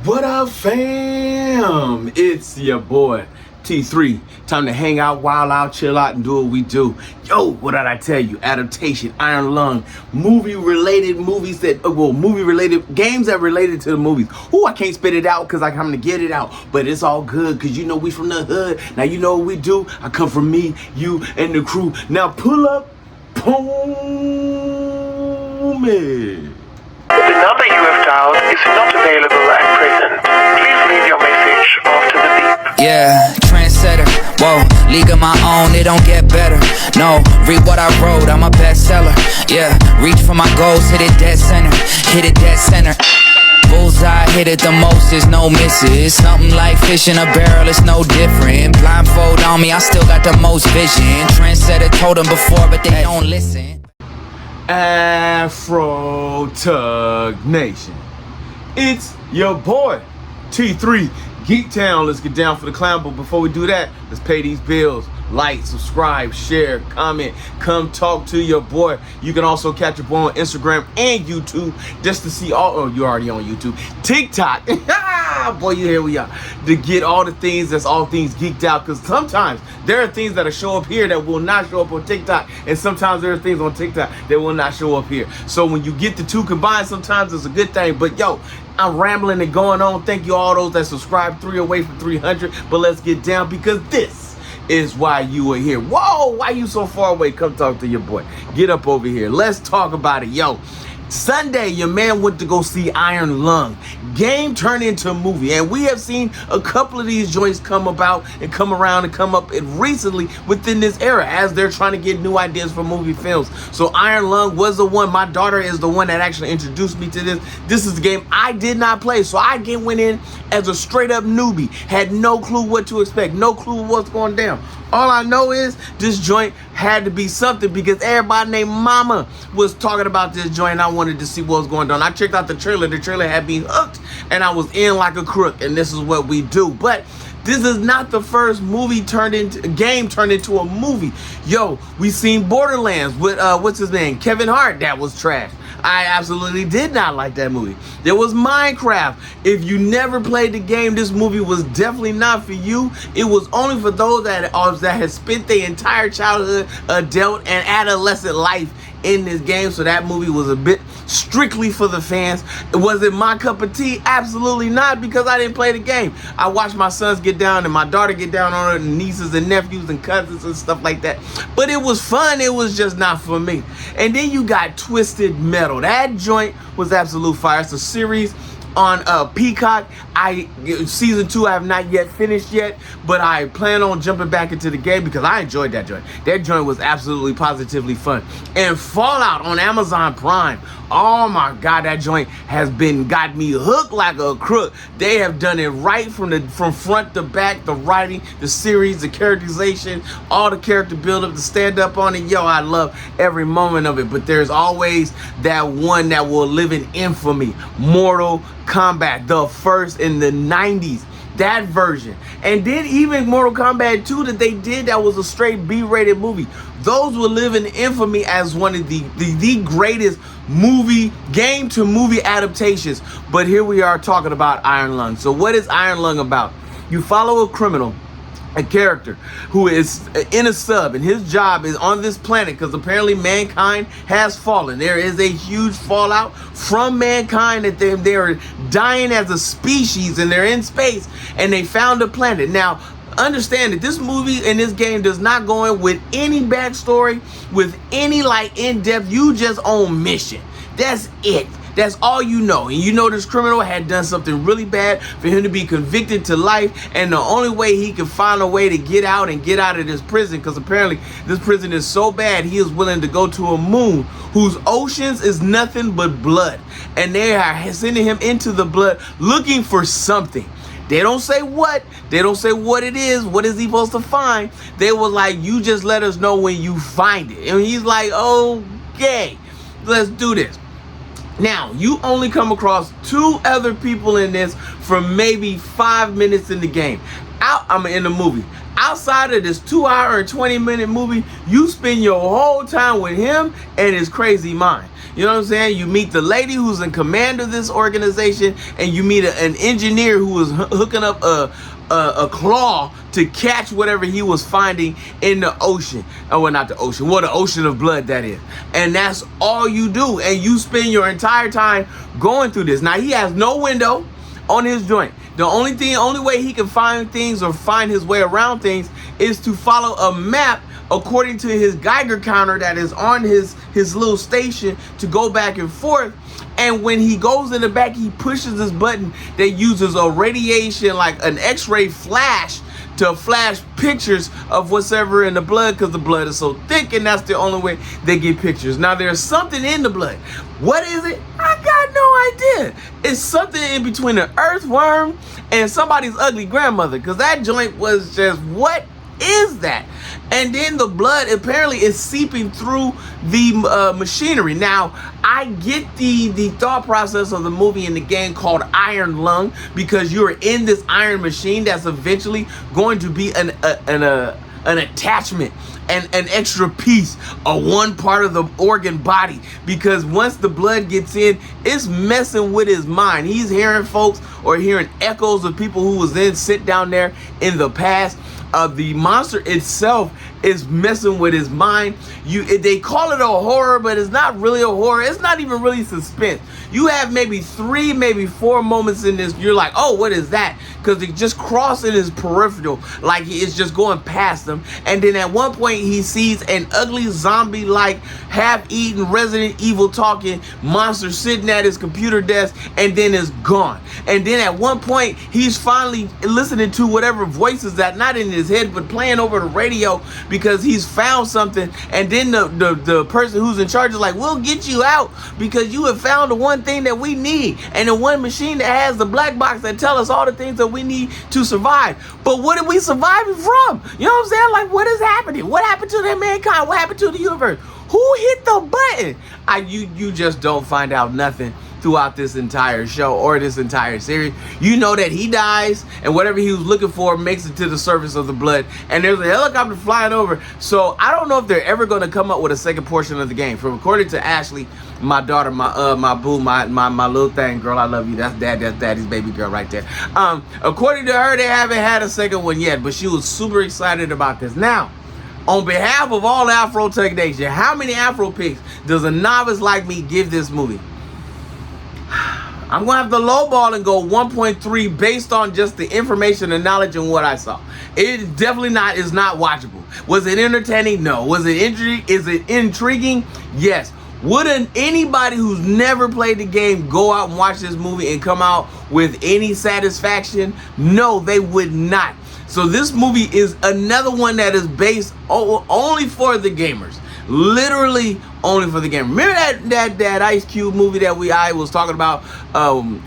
What up, fam? It's your boy T3. Time to hang out, wild out, chill out, and do what we do. Yo, what did I tell you? Adaptation, Iron Lung, movie-related movies movie-related games that related to the movies. Ooh, I can't spit it out because I'm to get it out, but it's all good because you know we from the hood. Now you know what we do. I come from me, you, and the crew. Now pull up, boom it. The number you have dialed is not available at present. Please leave your message after the beep. Yeah, trendsetter, whoa, league of my own, it don't get better. No, read what I wrote, I'm a bestseller. Yeah, reach for my goals, hit it dead center, hit it dead center. Bullseye, hit it the most, there's no misses. Something like fish in a barrel, it's no different. Blindfold on me, I still got the most vision. Trendsetter told them before, but they don't listen. Afro Tug Nation. It's your boy T3 Geek Town. Let's get down for the clown, but before we do that, let's pay these bills. Like, subscribe, share, comment, come talk to your boy. You can also catch your boy on Instagram and YouTube just to see you're already on YouTube. TikTok. Boy, here we are. To get all the things that's all things geeked out. Because sometimes there are things that'll show up here that will not show up on TikTok. And sometimes there are things on TikTok that will not show up here. So when you get the two combined, sometimes it's a good thing. But yo, I'm rambling and going on. Thank you all those that subscribe. 3 away from 300. But let's get down because this is why you are here. Whoa, why you so far away? Come talk to your boy. Get up over here. Let's talk about it. Yo, Sunday, your man went to go see Iron Lung. Game turned into a movie. And we have seen a couple of these joints come about and come around and come up recently within this era as they're trying to get new ideas for movie films. So Iron Lung was the one. My daughter is the one that actually introduced me to this. This is the game I did not play. So I went in as a straight up newbie. Had no clue what to expect. No clue what's going down. All I know is this joint had to be something because everybody named Mama was talking about this joint and I wanted to see what was going on. I checked out the trailer. The trailer had me hooked and I was in like a crook, and this is what we do. But this is not the first game turned into a movie. Yo, we seen Borderlands with what's his name? Kevin Hart. That was trash. I absolutely did not like that movie. There was Minecraft. If you never played the game, this movie was definitely not for you. It was only for those that had spent their entire childhood, adult, and adolescent life in this game. So that movie was a bit strictly for the fans. Was it my cup of tea? Absolutely not, because I didn't play the game. I watched my sons get down and my daughter get down on her, and nieces and nephews and cousins and stuff like that. But it was fun. It was just not for me. And then you got Twisted Metal. That joint was absolute fire. It's a series on Peacock. Season 2 I have not yet finished yet, but I plan on jumping back into the game because I enjoyed that joint. That joint was absolutely positively fun. And Fallout on Amazon Prime. Oh my God, that joint has got me hooked like a crook. They have done it right from front to back. The writing, the series, the characterization, all the character build up, the stand up on it. Yo, I love every moment of it. But there's always that one that will live in infamy. Mortal Kombat, the first in the 90s. That version. And then even Mortal Kombat 2 that they did, that was a straight B-rated movie. Those will live in infamy as one of the greatest game to movie adaptations. But here we are talking about Iron Lung. So what is Iron Lung about? You follow a criminal, a character who is in a sub, and his job is on this planet because apparently mankind has fallen. There is a huge fallout from mankind that they're dying as a species, and they're in space, and they found a planet. Now, understand that this movie and this game does not go in with any backstory, with any in-depth. You just on mission. That's it. That's all you know. And you know this criminal had done something really bad for him to be convicted to life. And the only way he could find a way to get out of this prison, because apparently this prison is so bad, he is willing to go to a moon whose oceans is nothing but blood. And they are sending him into the blood looking for something. They don't say what. They don't say what it is. What is he supposed to find? They were like, you just let us know when you find it. And he's like, okay, let's do this. Now, you only come across 2 other people in this for maybe 5 minutes in the game. In the movie. Outside of this 2-hour and 20-minute movie, you spend your whole time with him and his crazy mind. You know what I'm saying? You meet the lady who's in command of this organization, and you meet an engineer who was hooking up a claw to catch whatever he was finding in the ocean. Oh, well, not the ocean. Well, the ocean of blood, that is. And that's all you do. And you spend your entire time going through this. Now, he has no window on his joint. The only way he can find things or find his way around things is to follow a map according to his Geiger counter that is on his little station to go back and forth. And when he goes in the back, he pushes this button that uses a radiation, like an X-ray flash, to flash pictures of whatever in the blood, because the blood is so thick, and that's the only way they get pictures. Now, there's something in the blood. What is it? I got no idea. It's something in between an earthworm and somebody's ugly grandmother, because that joint was just, what is that? And then the blood apparently is seeping through the machinery. Now, I get the thought process of the movie and the game called Iron Lung, because you're in this iron machine that's eventually going to be an attachment and an extra piece of one part of the organ body, because once the blood gets in, it's messing with his mind. He's hearing folks or hearing echoes of people who was then sit down there in the past. The monster itself is messing with his mind. They call it a horror, but it's not really a horror. It's not even really suspense. You have maybe 3, maybe 4 moments in this. You're like, oh, what is that? Because it just crossing his peripheral, like it's just going past him. And then at one point, he sees an ugly zombie-like, half-eaten, Resident Evil talking monster sitting at his computer desk, and then it's gone. And then at one point, he's finally listening to whatever voices that not in his head, but playing over the radio, because he's found something. And then the person who's in charge is like, we'll get you out because you have found the one thing that we need, and the one machine that has the black box that tell us all the things that we need to survive. But what are we surviving from? You know what I'm saying? Like, what is happening? What happened to that mankind? What happened to the universe? Who hit the button? You just don't find out nothing throughout this entire show or this entire series. You know that he dies, and whatever he was looking for makes it to the surface of the blood, and there's a helicopter flying over. So I don't know if they're ever going to come up with a second portion of the game. From according to Ashley, my daughter, my boo, my little thing, girl, I love you. That's daddy's baby girl right there. According to her, they haven't had a second one yet, but she was super excited about this. Now, on behalf of all Afro Tech Nation, how many Afro picks does a novice like me give this movie? I'm going to have to lowball and go 1.3 based on just the information and knowledge and what I saw. It definitely is not watchable. Was it entertaining? No. Was it is it intriguing? Yes. Wouldn't anybody who's never played the game go out and watch this movie and come out with any satisfaction? No, they would not. So this movie is another one that is based only for the gamers. Literally only for the game. Remember that Ice Cube movie that I was talking about,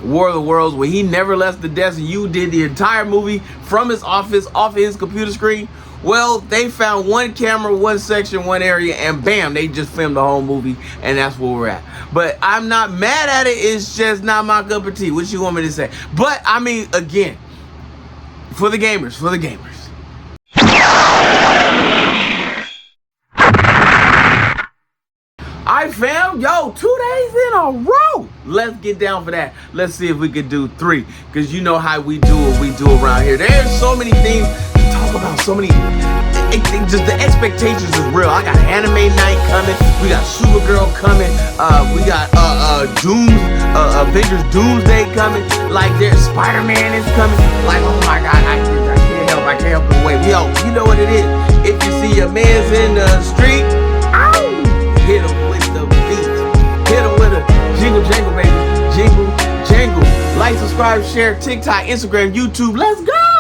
War of the Worlds, where he never left the desk and you did the entire movie from his office, off of his computer screen? Well, they found one camera, one section, one area, and bam, they just filmed the whole movie, and that's where we're at. But I'm not mad at it. It's just not my cup of tea. What you want me to say? But, I mean, again, for the gamers, for the gamers. Alright, fam, yo, 2 days in a row. Let's get down for that. Let's see if we can do 3, because you know how we do what we do around here. There's so many things to talk about, so many, just the expectations is real. I got anime night coming, we got Supergirl coming, we got Avengers Doomsday coming, like there's Spider-Man is coming, like, oh my god, I can't help the way. Yo, you know what it is. If you see your man's in the street, hit him with the beat. Hit him with a jingle jangle, baby. Jingle jangle. Like, subscribe, share, TikTok, Instagram, YouTube. Let's go!